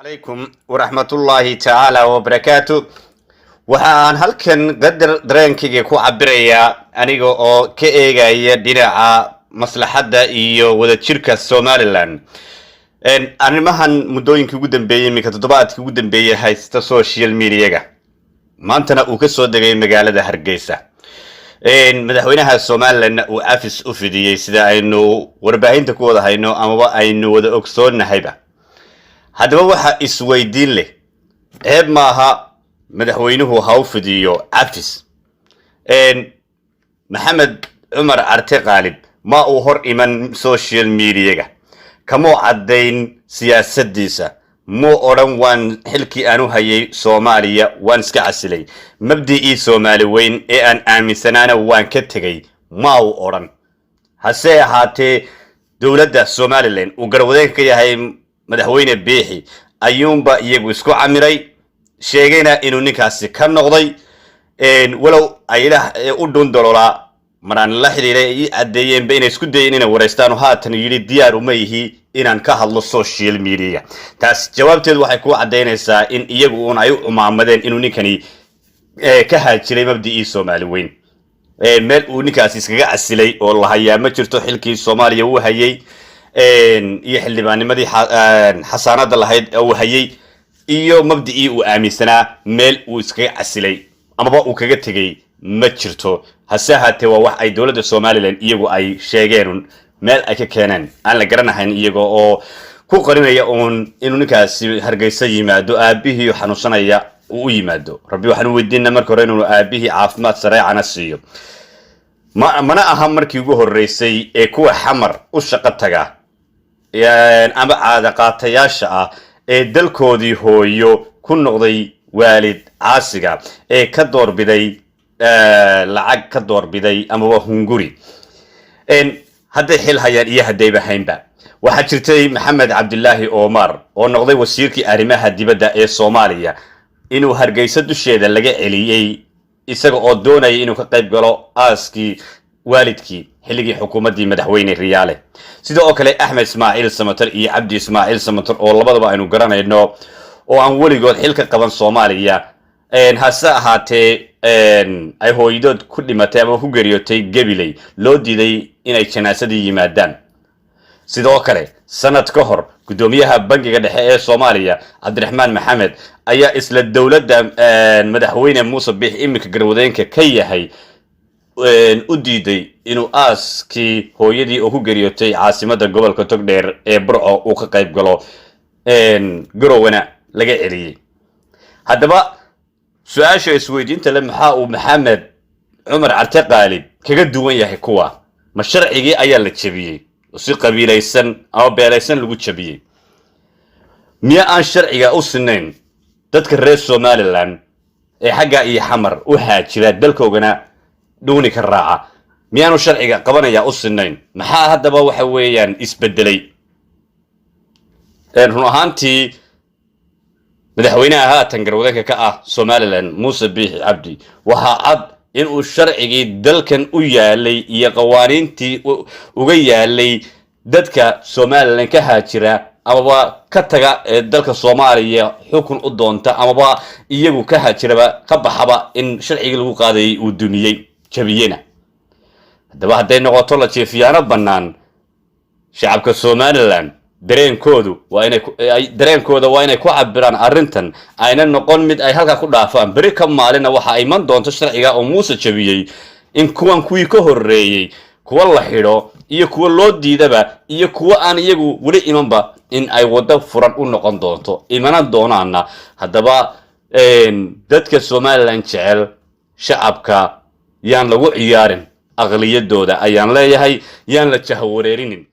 عليكم ورحمة الله تعالى وبركاته. waxaan halkan qadar dareenkayga ku cabirayaa aniga oo ka eegaya dhinaca maslaxadda iyo wadajirka Somaliland. arrimahan muddooyinkii ugu dambeeyay imika toddobaadkii ugu dambeeyay haysta social media-ga maantana uu ka soo degay magaalada Hargeysa. madaxweynaha Somaliland uu afis u fidiyay sida aynu warbaahinta ku wada hayno ama aynu wada ogsoonnahayba. haddaba waxa isweydiin leh ceeb maaha madaxweynuhu ha u fidiyo afis. maxamed cumar carte qaalib ma uu hor iman social media-ga kama caddayn siyaasaddiisa mu oran waan xilkii aanu hayay Soomaaliya waan iska casilay mabdii Soomaali weyn ee aan aaminsanaana waan ka tagay ma uu oran. hase ahaatee dawladda Somaliland uu garwadeen ka yahay madaxweyne Biixi ayuunba iyagu isku camiray sheegayna inuu ninkaasi ka noqday walow ay u dhundolola maraan la xiriiray ay cadeeyeen inay isku dayeen inay wareystaan haatan yiri diyaar uma yihi inaan ka hadlo social media. taas jawaabteedu waxay ku cadeynaysaa in iyagu uun ay u umaamadeen inuu ninkani ka haajiray mabdii Soomaali weyn meel uu ninkaasi iskaga casilay oo la hayaa ma jirto xilkii Soomaaliya uu hayay iyo xildhibaanimadii xasaanada lahayd uu hayay iyo mabdii uu aaminsanaa meel uu iskaga casilay amaba uu kaga tagay ma jirto. hase ahaatee waa wax ay dawladda Somaliland iyagu ay sheegeen meel ay ka keeneen aan la garanahayn iyaga oo ku qarinaya inuu ninkaasi Hargeysa yimaado aabihii xanuunsanaya uu yimaado. rabbi waxaan weydiinaa marka hore inuu aabihii caafimaad sareecana siiyo. mana aha markii ugu horeysay ee kuwa xamar u shaqo taga ama caada qaatayaasha ah ee dalkoodii hooyo ku noqday waalid caasiga ee ka doorbiday lacag ka doorbiday ama hunguri hadday xil hayaan iyo haddayba haynba. waxaa jirtay maxamed cabdilaahi Omar oo noqday wasiirkii arrimaha dibadda ee Soomaaliya inuu Hargeysa dusheeda laga celiyay isaga oo doonayay inuu ka qayb galo aaskii waalidkii xilligii xukuumaddii madaxweyne Riyaale. sidoo kale Axmed Ismaaciil Samatar iyo Cabdi Ismaaciil Samatar oo labadaba aynu garanayno oo aan weligood xil ka qaban Soomaaliya hase ahaatee ay hooyadood ku dhimatay ama ku geeriyootay Gabiley loo diiday inay janaasadii yimaadaan. sidoo kale sanad ka hor gudoomiyaha bangiga dhexe ee Soomaaliya Cabdiraxmaan Maxamed ayaa isla dawladda madaxweyne Muuse Biixi imika garwadeenka ka yahay u diiday inuu aaskii hooyadii oo ku geeriyootay caasimadda gobolka Togdheer ee Burco uu ka qayb galo garowana laga celiyay. haddaba su'aasha isweydiinta leh maxaa uu maxamed cumar carte qaalib kaga duwan yahay kuwa ma sharcigii ayaa la jabiyay si qabiilaysan ama beelaysan lagu jabiyay miya aan sharciga u sinayn dadka reer Somaliland ee xagga iyo xamar u haajira dalkoogana dhuuni ka raaca miyaanu sharciga qabanaya u sinayn maxaa haddaba waxa weeyaan isbedelay. run ahaantii madaxweynaha haatan garwadeenka ka ah Somaliland Muuse Biixi Cabdi waxa cad inuu sharcigii dalkan u yaalay iyo qawaaniintii uga yaalay dadka Somaliland ka haajira amaba ka taga ee dalka Soomaaliya xukun u doonta amaba iyagu ka haajiraba ka baxaba in sharcigii lagu qaaday uu dumiyay jabiyena. haddaba hadday noqoto la jeefiyaano bannaan shacabka Somaliland dareenkooda waa inay ku cabiraan arrintan ayna noqon mid ay halka ku dhaafaan bari ka maalina waxa ay man doonto sharciga oo Muuse jabiyay in kuwii ka horeeyay kuwa la xidho iyo kuwa loo diidaba iyo kuwa aan iyagu wali imanba in ay wada furan u noqon doonto imana doonaana. haddaba dadka Somaliland jecel shacabka yaan lagu ciyaarin aqliyadooda ayaan leeyahay yaan la jahawareerinin.